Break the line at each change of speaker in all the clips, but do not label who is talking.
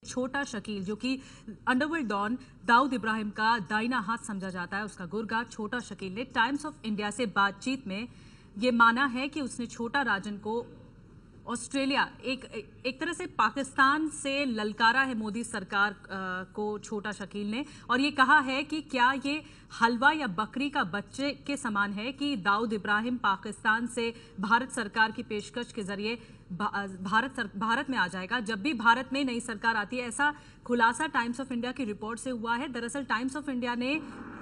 छोटा शकील जो कि अंडरवर्ल्ड डॉन दाऊद इब्राहिम का दाहिना हाथ समझा जाता है, उसका गुर्गा छोटा शकील ने टाइम्स ऑफ इंडिया से बातचीत में ये माना है कि उसने छोटा राजन को ऑस्ट्रेलिया एक तरह से पाकिस्तान से ललकारा है मोदी सरकार को छोटा शकील ने, और ये कहा है कि क्या ये हलवा या बकरी का बच्चे के समान है कि दाऊद इब्राहिम पाकिस्तान से भारत सरकार की पेशकश के जरिए भारत में आ जाएगा जब भी भारत में नई सरकार आती है। ऐसा खुलासा टाइम्स ऑफ इंडिया की रिपोर्ट से हुआ है। दरअसल टाइम्स ऑफ इंडिया ने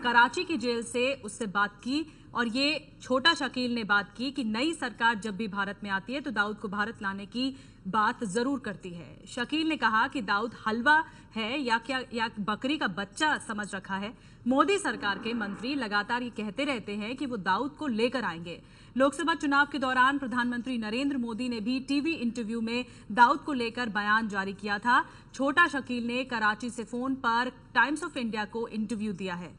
कराची की जेल से उससे बात की और ये छोटा शकील ने बात की कि नई सरकार जब भी भारत में आती है तो दाऊद को भारत लाने की बात जरूर करती है। शकील ने कहा कि दाऊद हलवा है या बकरी का बच्चा समझ रखा है। मोदी सरकार के मंत्री लगातार ये कहते रहते हैं कि वो दाऊद को लेकर आएंगे। लोकसभा चुनाव के दौरान प्रधानमंत्री नरेंद्र मोदी ने भी टीवी इंटरव्यू में दाऊद को लेकर बयान जारी किया था। छोटा शकील ने कराची से फोन पर टाइम्स ऑफ इंडिया को इंटरव्यू दिया है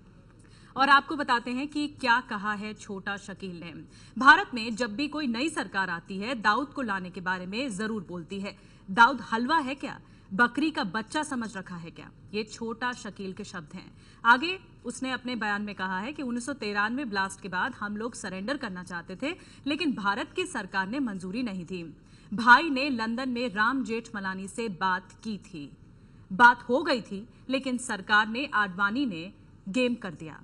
और आपको बताते हैं कि क्या कहा है छोटा शकील ने। भारत में जब भी कोई नई सरकार आती है दाऊद को लाने के बारे में जरूर बोलती है। दाऊद हलवा है क्या, बकरी का बच्चा समझ रखा है क्या, ये छोटा शकील के शब्द हैं। आगे उसने अपने बयान में कहा है कि 1993 ब्लास्ट के बाद हम लोग सरेंडर करना चाहते थे, लेकिन भारत की सरकार ने मंजूरी नहीं थी। भाई ने लंदन में राम जेठमलानी से बात की थी, बात हो गई थी, लेकिन सरकार ने आडवाणी ने गेम कर दिया।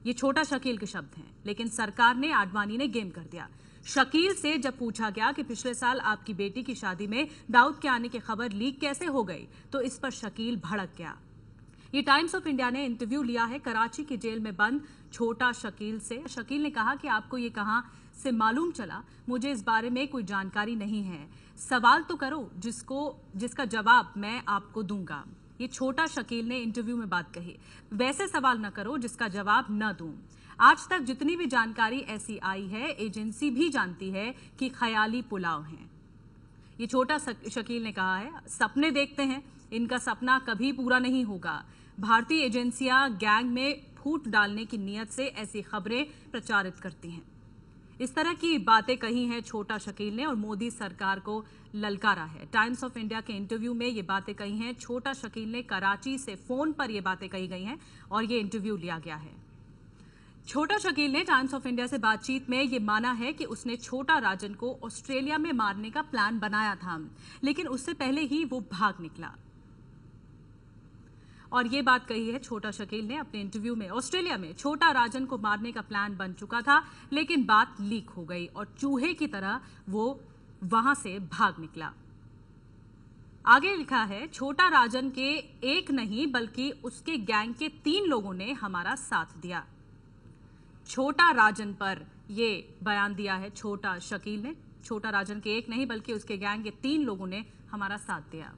ये छोटा शकील के शब्द हैं, लेकिन सरकार ने आडवाणी ने गेम कर दिया। शकील से जब पूछा गया कि पिछले साल आपकी बेटी की शादी में दाऊद के आने की खबर लीक कैसे हो गई, तो इस पर शकील भड़क गया। ये टाइम्स ऑफ इंडिया ने इंटरव्यू लिया है कराची की जेल में बंद छोटा शकील से। शकील ने कहा कि आपको ये कहां से मालूम चला, मुझे इस बारे में कोई जानकारी नहीं है। सवाल तो करो जिसका जवाब मैं आपको दूंगा। ये छोटा शकील ने इंटरव्यू में बात कही। वैसे सवाल न करो जिसका जवाब न दूं। आज तक जितनी भी जानकारी ऐसी आई है, एजेंसी भी जानती है कि ख्याली पुलाव हैं। ये छोटा शकील ने कहा है, सपने देखते हैं, इनका सपना कभी पूरा नहीं होगा। भारतीय एजेंसियां गैंग में फूट डालने की नीयत से ऐसी खबरें प्रचारित करती हैं। इस तरह की बातें कही हैं छोटा शकील ने और मोदी सरकार को ललकारा है। टाइम्स ऑफ इंडिया के इंटरव्यू में ये बातें कही हैं। छोटा शकील ने कराची से फोन पर ये बातें कही गई हैं और ये इंटरव्यू लिया गया है। छोटा शकील ने टाइम्स ऑफ इंडिया से बातचीत में ये माना है कि उसने छोटा राजन को ऑस्ट्रेलिया में मारने का प्लान बनाया था, लेकिन उससे पहले ही वो भाग निकला। और ये बात कही है छोटा शकील ने अपने इंटरव्यू में। ऑस्ट्रेलिया में छोटा राजन को मारने का प्लान बन चुका था, लेकिन बात लीक हो गई और चूहे की तरह वो वहां से भाग निकला। आगे लिखा है, छोटा राजन के एक नहीं बल्कि उसके गैंग के 3 लोगों ने हमारा साथ दिया। छोटा राजन पर यह बयान दिया है छोटा शकील ने। छोटा राजन के एक नहीं बल्कि उसके गैंग के 3 लोगों ने हमारा साथ दिया।